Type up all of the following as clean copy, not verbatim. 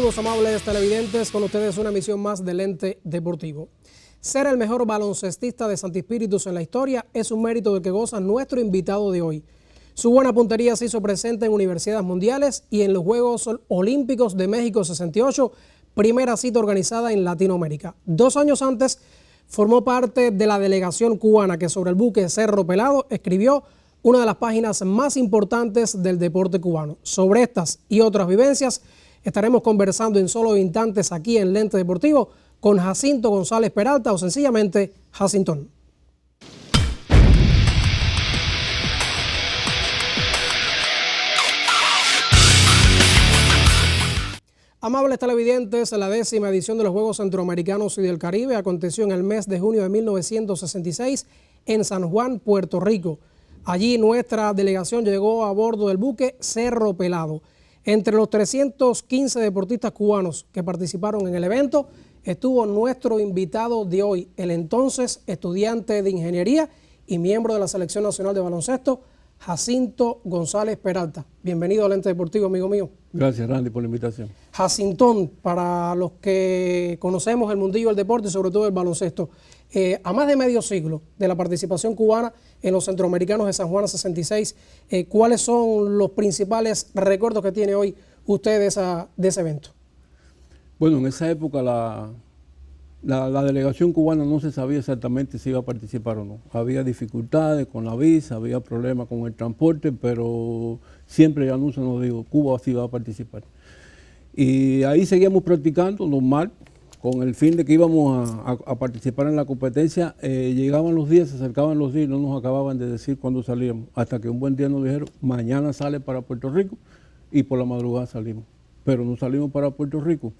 Saludos amables televidentes, con ustedes una emisión más del Ente Deportivo. Ser el mejor baloncestista de Santi Espíritus en la historia es un mérito del que goza nuestro invitado de hoy. Su buena puntería se hizo presente en universidades mundiales y en los Juegos Olímpicos de México 68, primera cita organizada en Latinoamérica. 2 años antes formó parte de la delegación cubana que sobre el buque Cerro Pelado escribió una de las páginas más importantes del deporte cubano. Sobre estas y otras vivencias estaremos conversando en solo instantes aquí en Lente Deportivo con Jacinto González Peralta o sencillamente Jacintón. Amables televidentes, la 10ª edición de los Juegos Centroamericanos y del Caribe aconteció en el mes de junio de 1966 en San Juan, Puerto Rico. Allí nuestra delegación llegó a bordo del buque Cerro Pelado. Entre los 315 deportistas cubanos que participaron en el evento estuvo nuestro invitado de hoy, el entonces estudiante de ingeniería y miembro de la Selección Nacional de Baloncesto, Jacinto González Peralta. Bienvenido al Ente Deportivo, amigo mío. Gracias, Randy, por la invitación. Jacintón, para los que conocemos el mundillo del deporte y sobre todo el baloncesto, a más de medio siglo de la participación cubana en los Centroamericanos de San Juan 66, ¿cuáles son los principales recuerdos que tiene hoy usted de ese evento? Bueno, en esa época la delegación cubana no se sabía exactamente si iba a participar o no. Había dificultades con la visa, había problemas con el transporte, pero siempre el anuncio nos dijo, Cuba sí va a participar. Y ahí seguíamos practicando normal, con el fin de que íbamos a participar en la competencia. Llegaban los días, se acercaban los días y no nos acababan de decir cuándo salíamos, hasta que un buen día nos dijeron, mañana sale para Puerto Rico, y por la madrugada salimos. Pero no salimos para Puerto Rico.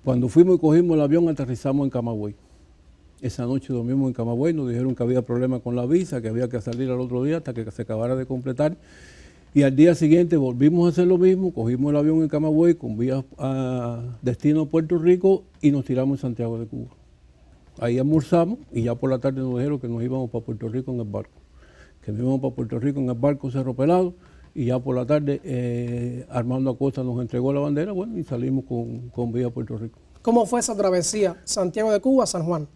Cuando fuimos y cogimos el avión, aterrizamos en Camagüey. Esa noche dormimos en Camagüey, nos dijeron que había problemas con la visa, que había que salir al otro día hasta que se acabara de completar. Y al día siguiente volvimos a hacer lo mismo, cogimos el avión en Camagüey con vía a destino a Puerto Rico y nos tiramos en Santiago de Cuba. Ahí almorzamos y ya por la tarde nos dijeron que nos íbamos para Puerto Rico en el barco. Que nos íbamos para Puerto Rico en el barco Cerro Pelado y ya por la tarde Armando Acosta nos entregó la bandera, bueno, y salimos con vía a Puerto Rico. ¿Cómo fue esa travesía, Santiago de Cuba a San Juan?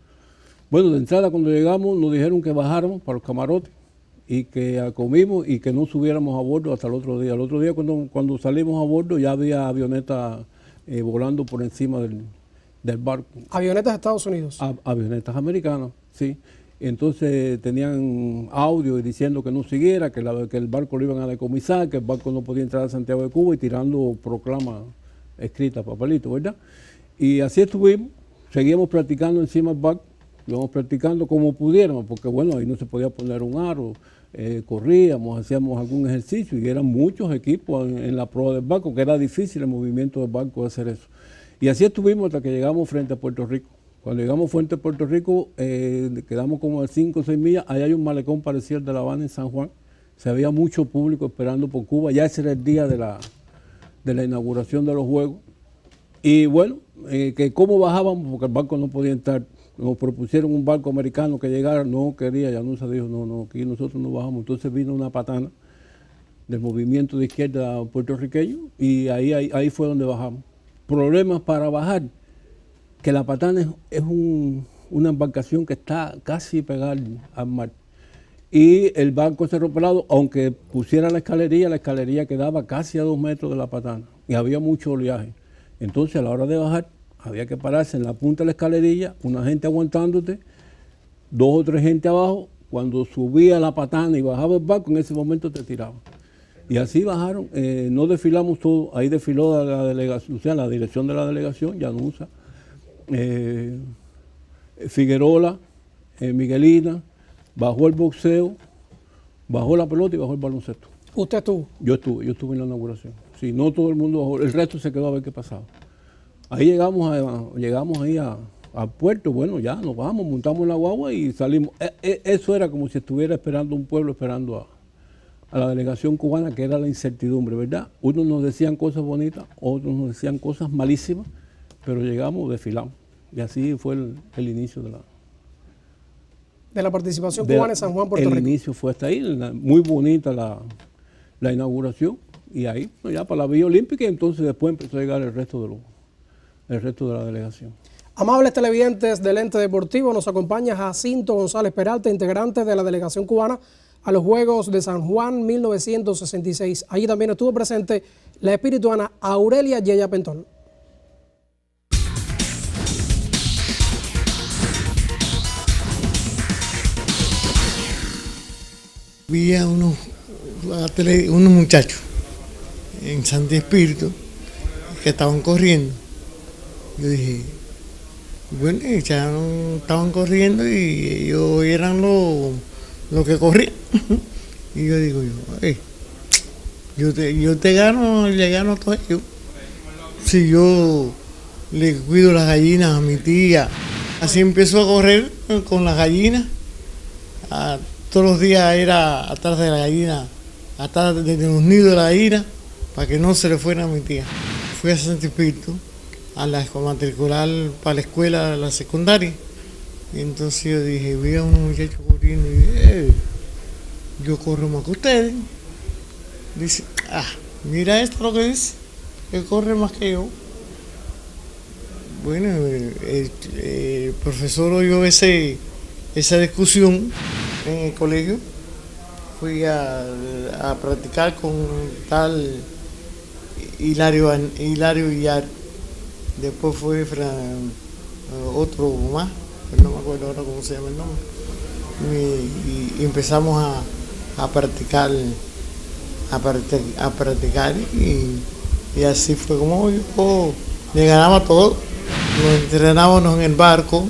Bueno, de entrada cuando llegamos nos dijeron que bajáramos para los camarotes y que comimos y que no subiéramos a bordo hasta el otro día. El otro día cuando salimos a bordo ya había avionetas volando por encima del barco. ¿Avionetas de Estados Unidos? Avionetas americanas, sí. Entonces tenían audio diciendo que no siguiera, que el barco lo iban a decomisar, que el barco no podía entrar a Santiago de Cuba y tirando proclamas escritas, papelitos, ¿verdad? Y así estuvimos, seguíamos practicando encima del barco, íbamos practicando como pudiéramos, porque bueno, ahí no se podía poner un aro, corríamos, hacíamos algún ejercicio y eran muchos equipos en la proa del barco, que era difícil el movimiento del barco de hacer eso. Y así estuvimos hasta que llegamos frente a Puerto Rico. Cuando llegamos frente a Puerto Rico, quedamos como a 5 o 6 millas, ahí hay un malecón parecido al de La Habana en San Juan, se había mucho público esperando por Cuba, ya ese era el día de la inauguración de los Juegos. Y bueno, que cómo bajábamos, porque el barco no podía entrar. Nos propusieron un barco americano que llegara, no quería, Llanusa dijo, no, aquí nosotros no bajamos. Entonces vino una patana del movimiento de izquierda puertorriqueño y ahí fue donde bajamos. Problemas para bajar, que la patana es una embarcación que está casi pegada al mar. Y el barco Cerro Pelado, aunque pusiera la escalería quedaba casi a 2 metros de la patana y había mucho oleaje. Entonces a la hora de bajar, había que pararse en la punta de la escalerilla, una gente aguantándote, 2 o 3 gente abajo. Cuando subía la patana y bajaba el barco, en ese momento te tiraban. Y así bajaron, no desfilamos todo, ahí desfiló la delegación, o sea, la dirección de la delegación, Llanusa, Figueroa, Miguelina, bajó el boxeo, bajó la pelota y bajó el baloncesto. ¿Usted estuvo? Yo estuve en la inauguración. Sí, no todo el mundo bajó, el resto se quedó a ver qué pasaba. Ahí llegamos ahí al puerto, bueno, ya nos bajamos, montamos la guagua y salimos. Eso era como si estuviera esperando un pueblo, esperando a la delegación cubana, que era la incertidumbre, ¿verdad? Unos nos decían cosas bonitas, otros nos decían cosas malísimas, pero llegamos, desfilamos. Y así fue el inicio de la participación cubana en San Juan, Puerto Rico. El inicio fue hasta ahí, muy bonita la inauguración, y ahí ya para la Villa Olímpica, y entonces después empezó a llegar el resto el resto de la delegación. Amables televidentes del Ente Deportivo, nos acompaña Jacinto González Peralta, integrante de la delegación cubana a los Juegos de San Juan 1966. Allí también estuvo presente la espirituana Aurelia Yeya Pentón. Vi a unos muchachos en Santi Espíritu que estaban corriendo. Yo dije, bueno, ya no estaban corriendo y ellos eran los que corrían. Y yo digo, hey, yo te gano, le gano a todos ellos. Si yo le cuido las gallinas a mi tía, así empezó a correr con las gallinas. Todos los días era atrás de la gallina, atrás de los nidos de la gallina, para que no se le fuera a mi tía. Fui a Santi Espíritu a matricular para la escuela, la secundaria. Y entonces yo dije, vi a unos muchachos corriendo y dije, yo corro más que ustedes. Dice, mira esto lo que dice, que corre más que yo. Bueno, el profesor oyó esa discusión en el colegio. Fui a practicar con tal Hilario Villar. Después fue otro más, pero no me acuerdo ahora cómo se llama el nombre. Y empezamos a practicar y así fue como yo le ganaba todo. Nos entrenábamos en el barco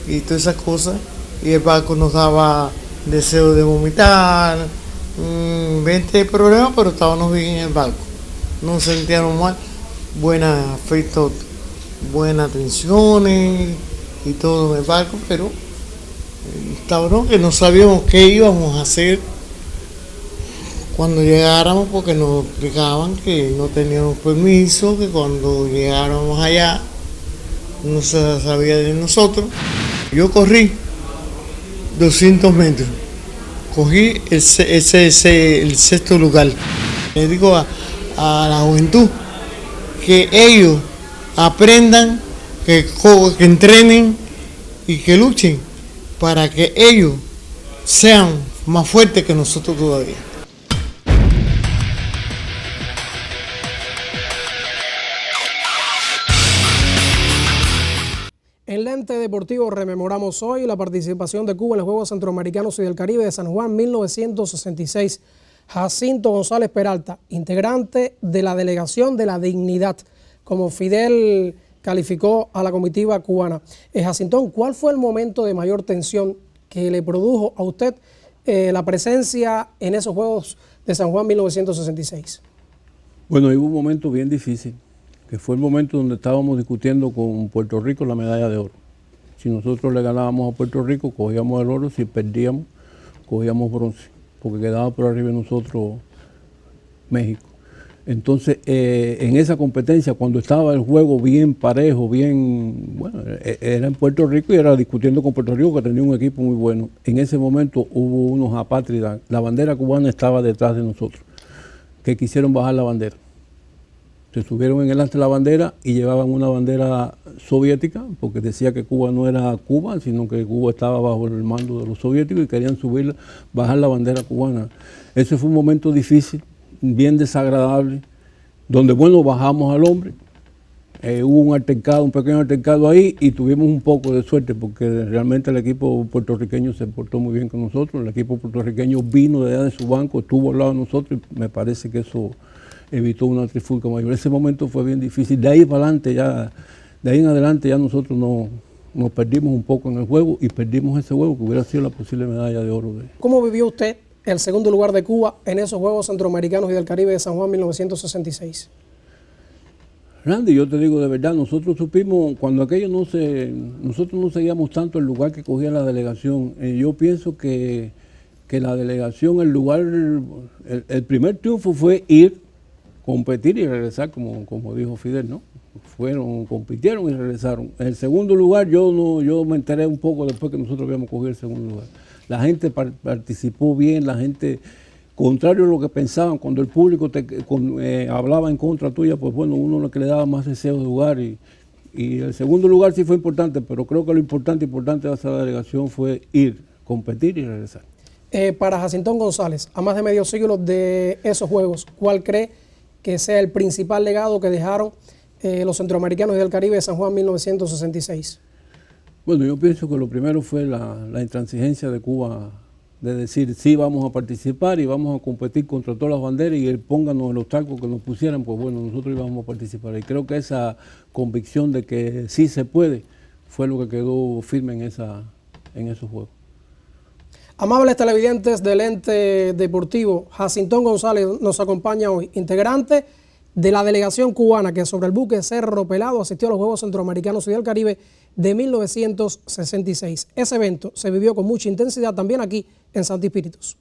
y todas esas cosas, y el barco nos daba deseo de vomitar, 20 problemas, pero estábamos bien en el barco, no nos sentíamos mal, buenos afectos, buenas atenciones y todo en el barco, pero estábamos que no sabíamos qué íbamos a hacer cuando llegáramos, porque nos explicaban que no teníamos permiso, que cuando llegáramos allá no se sabía de nosotros. Yo corrí 200 metros, cogí el sexto lugar. Le digo a la juventud que ellos aprendan, que entrenen y que luchen para que ellos sean más fuertes que nosotros todavía. En el Ente Deportivo rememoramos hoy la participación de Cuba en los Juegos Centroamericanos y del Caribe de San Juan 1966. Jacinto González Peralta, integrante de la delegación de la dignidad, como Fidel calificó a la comitiva cubana. Jacintón, ¿cuál fue el momento de mayor tensión que le produjo a usted la presencia en esos Juegos de San Juan 1966? Bueno, hubo un momento bien difícil, que fue el momento donde estábamos discutiendo con Puerto Rico la medalla de oro. Si nosotros le ganábamos a Puerto Rico, cogíamos el oro; si perdíamos, cogíamos bronce, porque quedaba por arriba de nosotros México. Entonces, en esa competencia, cuando estaba el juego bien parejo, bueno, era en Puerto Rico y era discutiendo con Puerto Rico, que tenía un equipo muy bueno. En ese momento hubo unos apátridas, la bandera cubana estaba detrás de nosotros, que quisieron bajar la bandera. Se subieron en el ante de la bandera y llevaban una bandera soviética, porque decía que Cuba no era Cuba, sino que Cuba estaba bajo el mando de los soviéticos y querían bajar la bandera cubana. Ese fue un momento difícil, bien desagradable, donde, bueno, bajamos al hombre. Hubo un pequeño altercado ahí, y tuvimos un poco de suerte, porque realmente el equipo puertorriqueño se portó muy bien con nosotros. El equipo puertorriqueño vino de allá de su banco, estuvo al lado de nosotros, y me parece que eso evitó una trifulca mayor. Ese momento fue bien difícil. De ahí en adelante ya nosotros nos perdimos un poco en el juego, y perdimos ese juego que hubiera sido la posible medalla de oro. ¿Cómo vivió usted el segundo lugar de Cuba en esos Juegos Centroamericanos y del Caribe de San Juan 1966? Randy, yo te digo de verdad, nosotros supimos, cuando aquello nosotros no seguíamos tanto el lugar que cogía la delegación. Yo pienso que la delegación, el primer triunfo fue ir, competir y regresar, como dijo Fidel, ¿no? Compitieron y regresaron. En el segundo lugar, yo me enteré un poco después que nosotros habíamos cogido el segundo lugar. La gente participó bien, la gente contrario a lo que pensaban, cuando el público hablaba en contra tuya, pues bueno, uno lo que le daba más deseo de jugar y el segundo lugar sí fue importante, pero creo que lo importante de esa delegación fue ir, competir y regresar. Para Jacintón González, a más de medio siglo de esos Juegos, ¿cuál cree que sea el principal legado que dejaron los centroamericanos y del Caribe de San Juan 1966? Bueno, yo pienso que lo primero fue la intransigencia de Cuba de decir sí vamos a participar y vamos a competir contra todas las banderas y pónganos el obstáculo que nos pusieran, pues bueno, nosotros íbamos a participar. Y creo que esa convicción de que sí se puede fue lo que quedó firme en esos Juegos. Amables televidentes del ente deportivo, Jacintón González nos acompaña hoy, integrante de la delegación cubana que sobre el buque Cerro Pelado asistió a los Juegos Centroamericanos y del Caribe de 1966. Ese evento se vivió con mucha intensidad también aquí en Santi Espíritus.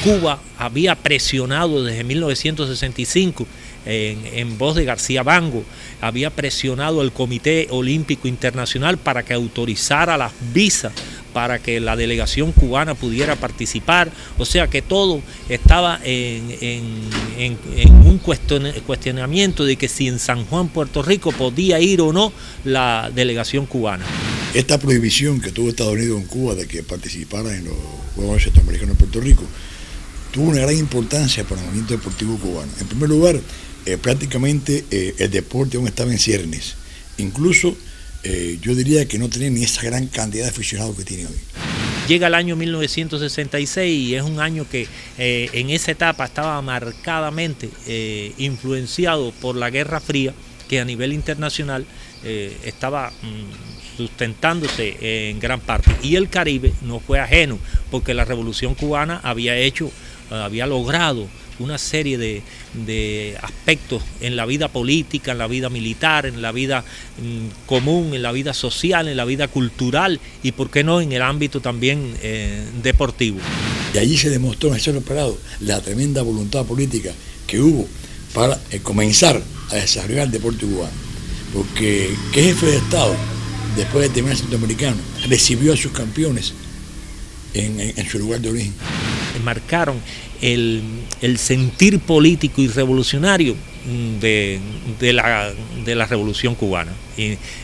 Cuba había presionado desde 1965 en voz de García Bango, había presionado al Comité Olímpico Internacional para que autorizara las visas para que la delegación cubana pudiera participar, o sea que todo estaba en un cuestionamiento de que si en San Juan, Puerto Rico, podía ir o no la delegación cubana. Esta prohibición que tuvo Estados Unidos en Cuba de que participara en los Juegos Centroamericanos en Puerto Rico tuvo una gran importancia para el movimiento deportivo cubano. En primer lugar, prácticamente el deporte aún estaba en ciernes, incluso yo diría que no tenía ni esa gran cantidad de aficionados que tiene hoy. Llega el año 1966 y es un año que en esa etapa estaba marcadamente influenciado por la Guerra Fría, que a nivel internacional estaba sustentándose en gran parte. Y el Caribe no fue ajeno, porque la Revolución Cubana había logrado una serie de aspectos en la vida política, en la vida militar, en la vida común, en la vida social, en la vida cultural y, por qué no, en el ámbito también deportivo. Y allí se demostró en el Cerro Pelado la tremenda voluntad política que hubo para comenzar a desarrollar el deporte cubano. Porque ¿qué jefe de Estado, después de terminar el centroamericano, recibió a sus campeones en su lugar de origen? Marcaron el sentir político y revolucionario de la Revolución Cubana,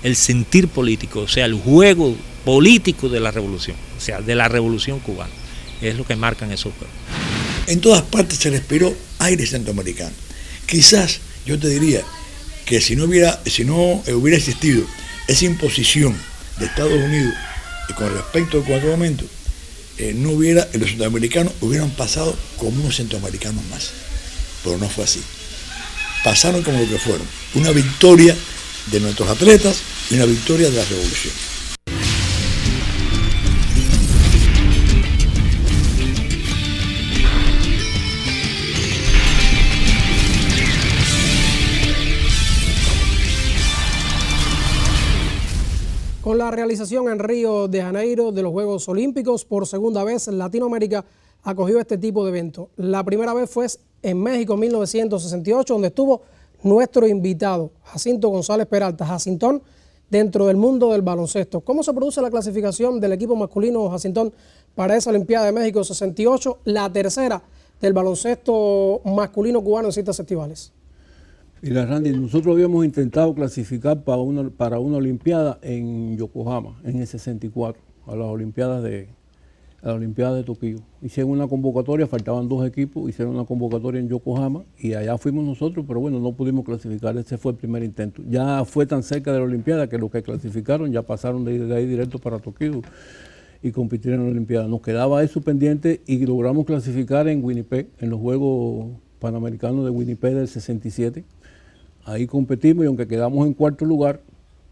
el sentir político, o sea, el juego político de la revolución, o sea, de la Revolución Cubana, es lo que marcan esos juegos. En todas partes se respiró aire centroamericano. Quizás yo te diría que si no hubiera existido esa imposición de Estados Unidos con respecto al cuarto momento, los centroamericanos hubieran pasado como unos centroamericanos más, pero no fue así. Pasaron como lo que fueron, una victoria de nuestros atletas y una victoria de la revolución. Con la realización en Río de Janeiro de los Juegos Olímpicos, por segunda vez Latinoamérica acogió este tipo de evento. La primera vez fue en México en 1968, donde estuvo nuestro invitado, Jacinto González Peralta, Jacintón, dentro del mundo del baloncesto. ¿Cómo se produce la clasificación del equipo masculino, Jacintón, para esa Olimpiada de México 68, la tercera del baloncesto masculino cubano en citas estivales? Mira, Randy, nosotros habíamos intentado clasificar para una Olimpiada en Yokohama, en el 64, a las Olimpiadas de Tokio. Hicieron una convocatoria, faltaban 2 equipos, hicieron una convocatoria en Yokohama y allá fuimos nosotros, pero bueno, no pudimos clasificar, ese fue el primer intento. Ya fue tan cerca de la Olimpiada que los que clasificaron ya pasaron de ahí directo para Tokio y compitieron en la Olimpiada. Nos quedaba eso pendiente y logramos clasificar en Winnipeg, en los Juegos Panamericanos de Winnipeg del 67. Ahí competimos y aunque quedamos en cuarto lugar,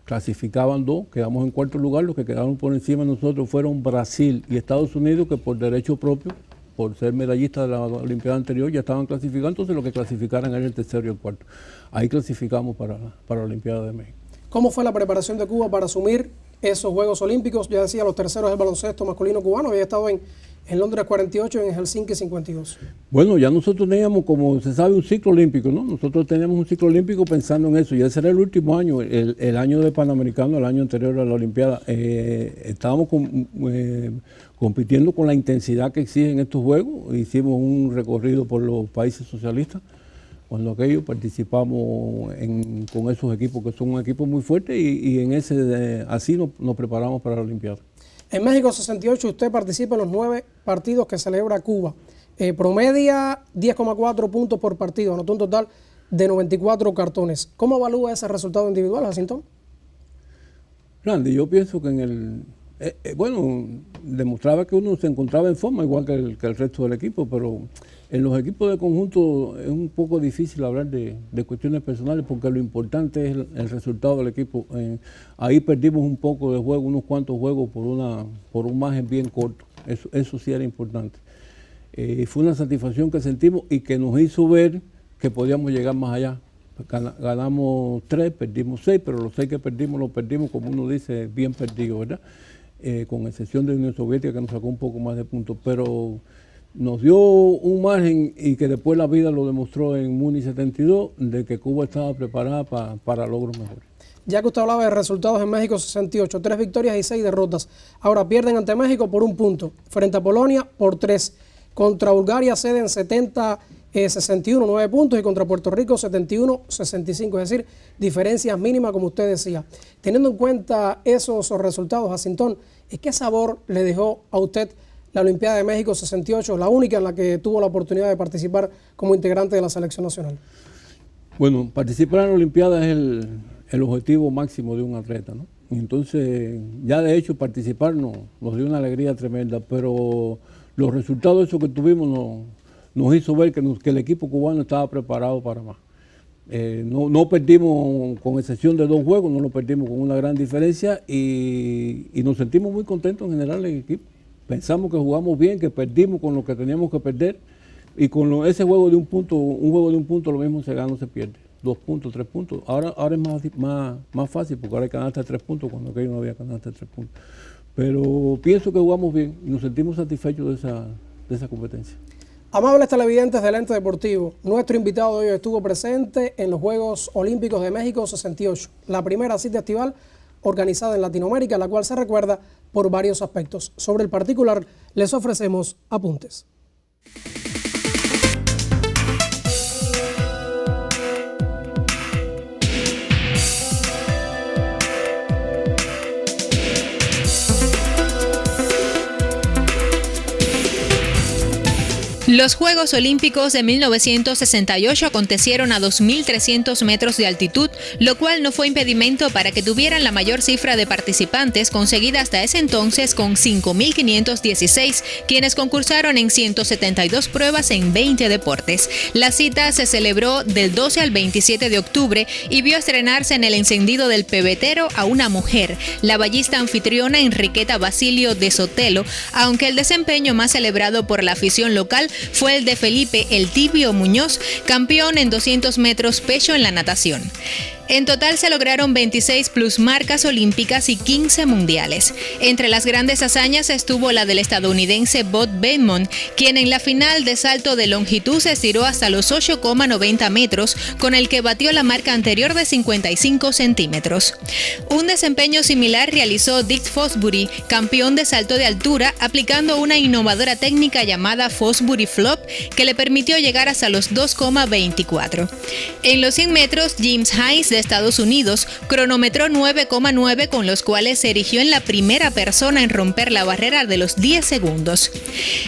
clasificaban 2, quedamos en cuarto lugar, los que quedaron por encima de nosotros fueron Brasil y Estados Unidos, que por derecho propio, por ser medallistas de la Olimpiada anterior, ya estaban clasificando, entonces los que clasificaran eran el tercero y el cuarto. Ahí clasificamos para la Olimpiada de México. ¿Cómo fue la preparación de Cuba para asumir esos Juegos Olímpicos. Ya decía, los terceros del baloncesto masculino cubano, había estado en Londres 48 y en Helsinki 52. Bueno, ya nosotros teníamos, como se sabe, un ciclo olímpico, ¿no? Nosotros teníamos un ciclo olímpico pensando en eso, y ese era el último año, el año de Panamericano, el año anterior a la Olimpiada. Estábamos compitiendo con la intensidad que exigen estos Juegos. Hicimos un recorrido por los países socialistas. Cuando aquello participamos con esos equipos que son un equipo muy fuerte, y en así nos preparamos para la Olimpiada. En México 68 usted participa en los 9 partidos que celebra Cuba. Promedia 10,4 puntos por partido, anotó un total de 94 cartones. ¿Cómo evalúa ese resultado individual, Jacinto? Randy, yo pienso que demostraba que uno se encontraba en forma igual que el resto del equipo, pero en los equipos de conjunto es un poco difícil hablar de cuestiones personales, porque lo importante es el resultado del equipo. Ahí perdimos un poco de juego, unos cuantos juegos por un margen bien corto. Eso sí era importante. Fue una satisfacción que sentimos y que nos hizo ver que podíamos llegar más allá. Ganamos 3, perdimos 6, pero los 6 que perdimos, los perdimos, como uno dice, bien perdidos, ¿verdad? Con excepción de la Unión Soviética, que nos sacó un poco más de puntos, pero nos dio un margen, y que después la vida lo demostró en Múnich 72, de que Cuba estaba preparada para logros mejores. Ya que usted hablaba de resultados en México 68, 3 victorias y 6 derrotas. Ahora pierden ante México por 1 punto, frente a Polonia por 3, contra Bulgaria ceden 70-61, 9 puntos, y contra Puerto Rico 71-65, es decir, diferencias mínimas, como usted decía. Teniendo en cuenta esos resultados, Jacinto, ¿qué sabor le dejó a usted la Olimpiada de México 68, la única en la que tuvo la oportunidad de participar como integrante de la selección nacional? Bueno, participar en la Olimpiada es el objetivo máximo de un atleta, ¿no? Y entonces, ya de hecho, participar nos dio una alegría tremenda, pero los resultados esos que tuvimos nos hizo ver que el equipo cubano estaba preparado para más. No perdimos, con excepción de 2 juegos, no lo perdimos con una gran diferencia, y nos sentimos muy contentos en general en el equipo. Pensamos que jugamos bien, que perdimos con lo que teníamos que perder, y con ese juego de un punto lo mismo se gana o se pierde. 2 puntos, 3 puntos. Ahora es más fácil, porque ahora hay canasta de 3 puntos, cuando aquello no había canasta de 3 puntos. Pero pienso que jugamos bien y nos sentimos satisfechos de esa competencia. Amables televidentes del Ente Deportivo, nuestro invitado de hoy estuvo presente en los Juegos Olímpicos de México 68, la primera cita estival organizada en Latinoamérica, la cual se recuerda por varios aspectos. Sobre el particular, les ofrecemos apuntes. Los Juegos Olímpicos de 1968 acontecieron a 2.300 metros de altitud, lo cual no fue impedimento para que tuvieran la mayor cifra de participantes conseguida hasta ese entonces, con 5.516, quienes concursaron en 172 pruebas en 20 deportes. La cita se celebró del 12 al 27 de octubre y vio estrenarse en el encendido del pebetero a una mujer, la ballista anfitriona Enriqueta Basilio de Sotelo, aunque el desempeño más celebrado por la afición local fue el de Felipe El Tibio Muñoz, campeón en 200 metros pecho en la natación. En total se lograron 26 plusmarcas olímpicas y 15 mundiales. Entre las grandes hazañas estuvo la del estadounidense Bud Benmont, quien en la final de salto de longitud se estiró hasta los 8,90 metros, con el que batió la marca anterior de 55 centímetros. Un desempeño similar realizó Dick Fosbury, campeón de salto de altura, aplicando una innovadora técnica llamada Fosbury Flop, que le permitió llegar hasta los 2,24. En los 100 metros, James Hines de Estados Unidos cronometró 9,9, con los cuales se erigió en la primera persona en romper la barrera de los 10 segundos.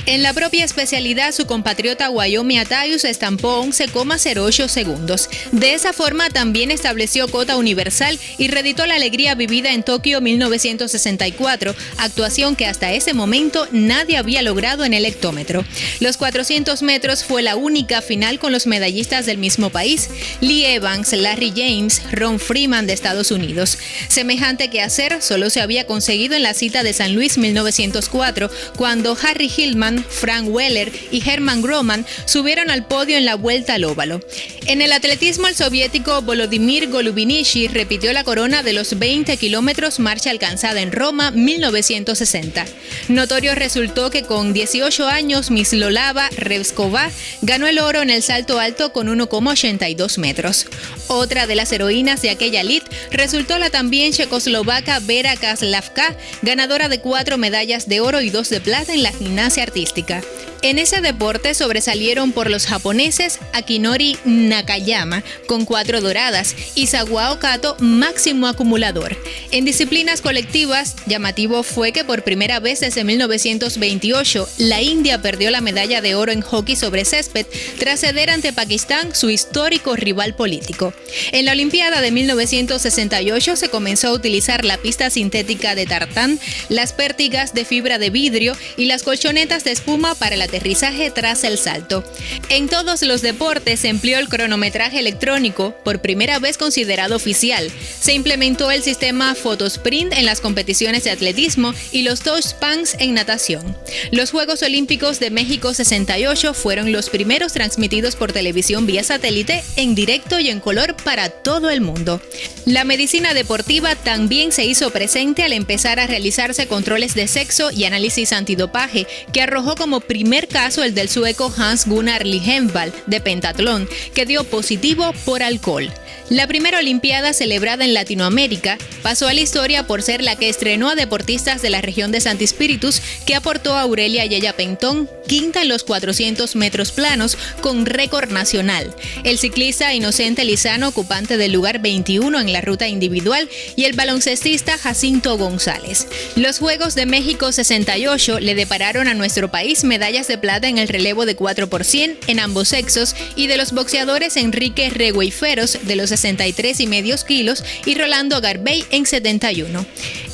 En la propia especialidad, su compatriota Wyoming Atayus estampó 11,08 segundos. De esa forma también estableció cota universal y reeditó la alegría vivida en Tokio 1964, actuación que hasta ese momento nadie había logrado en el hectómetro. Los 400 metros fue la única final con los medallistas del mismo país. Lee Evans, Larry James, tenis Ron Freeman de Estados Unidos. Semejante quehacer solo se había conseguido en la cita de San Luis 1904, cuando Harry Hillman, Frank Weller y Hermann Grohmann subieron al podio en la vuelta al óvalo. En el atletismo, el soviético Volodymyr Golubinishi repitió la corona de los 20 kilómetros, marcha alcanzada en Roma 1960. Notorio resultó que con 18 años Mislolava Revskova ganó el oro en el salto alto con 1,82 metros. Otra de las heroínas de aquella elite resultó la también checoslovaca Vera Kaslavka, ganadora de 4 medallas de oro y 2 de plata en la gimnasia artística. En ese deporte sobresalieron por los japoneses Akinori Nakayama con 4 doradas y Sawao Kato, máximo acumulador. En disciplinas colectivas, llamativo fue que por primera vez desde 1928 la India perdió la medalla de oro en hockey sobre césped tras ceder ante Pakistán, su histórico rival político. En la Olimpiada de 1968 se comenzó a utilizar la pista sintética de tartán, las pértigas de fibra de vidrio y las colchonetas de espuma para el aterrizaje tras el salto. En todos los deportes se empleó el cronometraje electrónico, por primera vez considerado oficial. Se implementó el sistema Photosprint en las competiciones de atletismo y los touchpans en natación. Los Juegos Olímpicos de México 68 fueron los primeros transmitidos por televisión vía satélite en directo y en color para todo el mundo. La medicina deportiva también se hizo presente al empezar a realizarse controles de sexo y análisis antidopaje, que arrojó como primer caso el del sueco Hans Gunnar Lihenvall de pentatlón, que dio positivo por alcohol. La primera Olimpiada celebrada en Latinoamérica pasó a la historia por ser la que estrenó a deportistas de la región de Santi Spíritus, que aportó a Aurelia Yaya Pentón, quinta en los 400 metros planos con récord nacional. El ciclista Inocente Lizano, ocupante del lugar 21 en la ruta individual, y el baloncestista Jacinto González. Los Juegos de México 68 le depararon a nuestro país medallas de plata en el relevo de 4x100 en ambos sexos y de los boxeadores Enrique Regueiferos de los 63,5 kilos y Rolando Garbey en 71.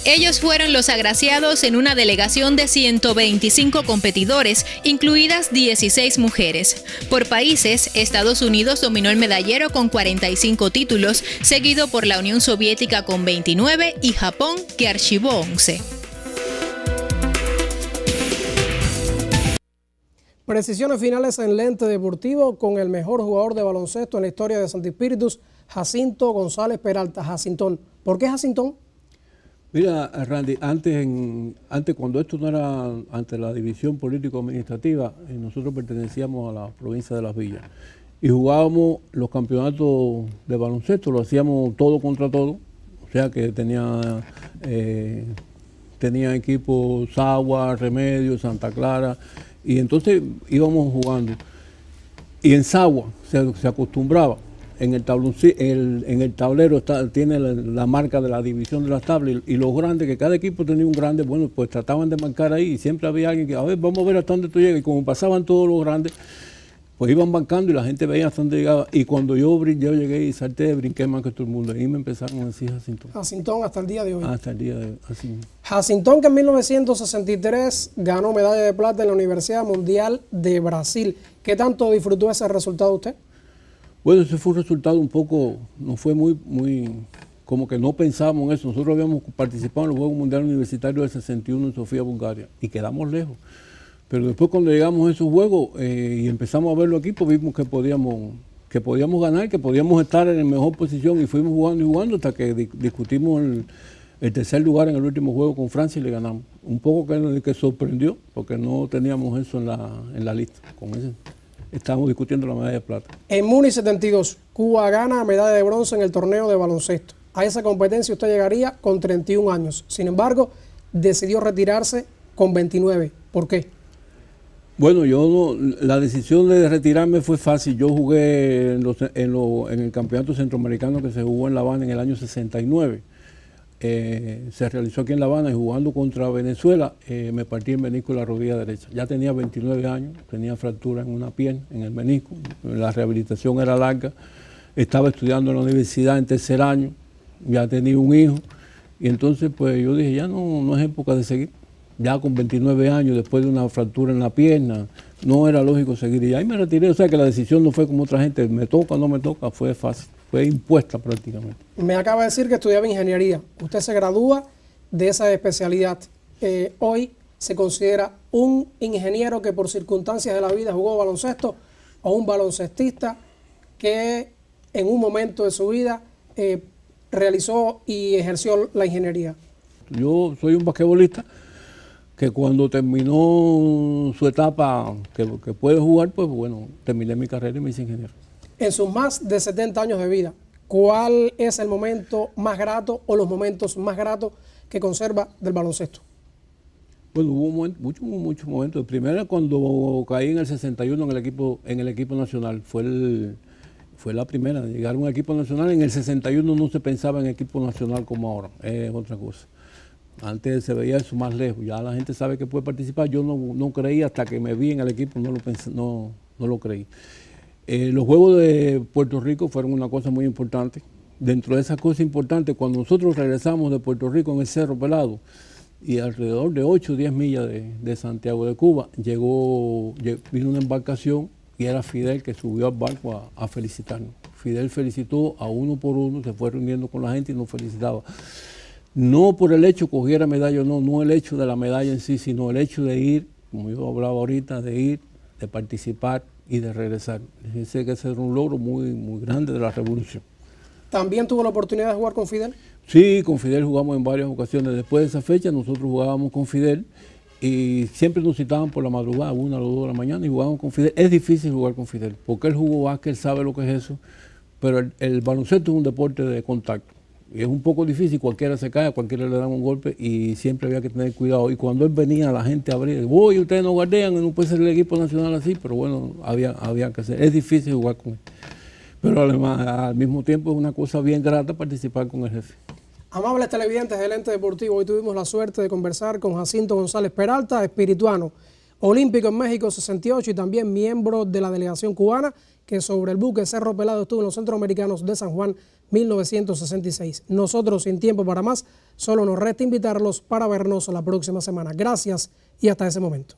Ellos fueron los agraciados en una delegación de 125 competidores, incluidas 16 mujeres. Por países, Estados Unidos dominó el medallero con 45 títulos, seguido por la Unión Soviética con 29 y Japón, que archivó 11. Precisiones finales en lente deportivo con el mejor jugador de baloncesto en la historia de Santi Spíritus, Jacinto González Peralta. Jacintón. ¿Por qué Jacintón? Mira, Randy, antes cuando esto no era ante la división político-administrativa, nosotros pertenecíamos a la provincia de Las Villas y jugábamos los campeonatos de baloncesto, lo hacíamos todo contra todo, o sea que tenía equipos Sagua, Remedio, Santa Clara, y entonces íbamos jugando. Y en Sagua se acostumbraba. En el tablero tiene la marca de la división de las tablas y los grandes, que cada equipo tenía un grande, bueno, pues trataban de marcar ahí y siempre había alguien que, a ver, vamos a ver hasta dónde tú llegas. Y como pasaban todos los grandes, pues iban bancando y la gente veía hasta dónde llegaba. Y cuando yo llegué y salté, brinqué más que todo el mundo. Y me empezaron a decir Jacintón. Jacintón hasta el día de hoy. Hasta el día de hoy, así. Jacintón, que en 1963 ganó medalla de plata en la Universidad Mundial de Brasil. ¿Qué tanto disfrutó ese resultado usted? Bueno, ese fue un resultado un poco, no fue muy, como que no pensábamos en eso. Nosotros habíamos participado en los Juegos Mundiales Universitarios del 61 en Sofía, Bulgaria, y quedamos lejos. Pero después cuando llegamos a esos Juegos y empezamos a verlo aquí, pues vimos que podíamos ganar, que podíamos estar en mejor posición y fuimos jugando y jugando hasta que discutimos el tercer lugar en el último juego con Francia y le ganamos. Un poco que sorprendió, porque no teníamos eso en la lista. Con ese estábamos discutiendo la medalla de plata. En Múnich 72, Cuba gana medalla de bronce en el torneo de baloncesto. A esa competencia usted llegaría con 31 años. Sin embargo, decidió retirarse con 29. ¿Por qué? Bueno, la decisión de retirarme fue fácil. Yo jugué en el campeonato centroamericano que se jugó en La Habana en el año 69. Se realizó aquí en La Habana y jugando contra Venezuela me partí el menisco de la rodilla derecha. Ya tenía 29 años, tenía fractura en una pierna, en el menisco, la rehabilitación era larga, estaba estudiando en la universidad en tercer año, ya tenía un hijo y entonces pues yo dije ya no es época de seguir. Ya con 29 años, después de una fractura en la pierna, no era lógico seguir y ahí me retiré. O sea que la decisión no fue como otra gente, me toca o no me toca, fue fácil. fue impuesta prácticamente. Me acaba de decir que estudiaba ingeniería. Usted se gradúa de esa especialidad. Hoy se considera un ingeniero que por circunstancias de la vida jugó baloncesto o un baloncestista que en un momento de su vida realizó y ejerció la ingeniería. Yo soy un basquetbolista que cuando terminó su etapa que puede jugar, pues bueno, terminé mi carrera y me hice ingeniero. En sus más de 70 años de vida, ¿cuál es el momento más grato o los momentos más gratos que conserva del baloncesto? Bueno, hubo muchos momentos. Primero, cuando caí en el 61 en el equipo nacional, fue la primera de llegar a un equipo nacional. En el 61 no se pensaba en equipo nacional como ahora, es otra cosa. Antes se veía eso más lejos, ya la gente sabe que puede participar. Yo no creí hasta que me vi en el equipo, no lo creí. Los Juegos de Puerto Rico fueron una cosa muy importante. Dentro de esas cosas importantes, cuando nosotros regresamos de Puerto Rico en el Cerro Pelado, y alrededor de 8 o 10 millas de Santiago de Cuba, vino una embarcación y era Fidel que subió al barco a felicitarnos. Fidel felicitó a uno por uno, se fue reuniendo con la gente y nos felicitaba. No por el hecho que cogiera medalla o no el hecho de la medalla en sí, sino el hecho de ir, como yo hablaba ahorita, de participar y de regresar. Ese que era un logro muy, muy grande de la revolución. ¿También tuvo la oportunidad de jugar con Fidel? Sí, con Fidel jugamos en varias ocasiones. Después de esa fecha nosotros jugábamos con Fidel y siempre nos citaban por la madrugada, 1 a las 2 de la mañana, y jugábamos con Fidel. Es difícil jugar con Fidel, porque él jugó básquet, él sabe lo que es eso, pero el baloncesto es un deporte de contacto. Y es un poco difícil, cualquiera se cae, cualquiera le da un golpe y siempre había que tener cuadro. Y cuando él venía, la gente abría, ustedes no guardean, no puede ser el equipo nacional así, pero bueno, había que hacer. Es difícil jugar con él. Pero además, al mismo tiempo es una cosa bien grata participar con el jefe. Amables televidentes del Ente Deportivo, hoy tuvimos la suerte de conversar con Jacinto González Peralta, espirituano, olímpico en México 68 y también miembro de la delegación cubana que sobre el buque Cerro Pelado estuvo en los Centroamericanos de San Juan 1966. Nosotros, sin tiempo para más, solo nos resta invitarlos para vernos la próxima semana. Gracias y hasta ese momento.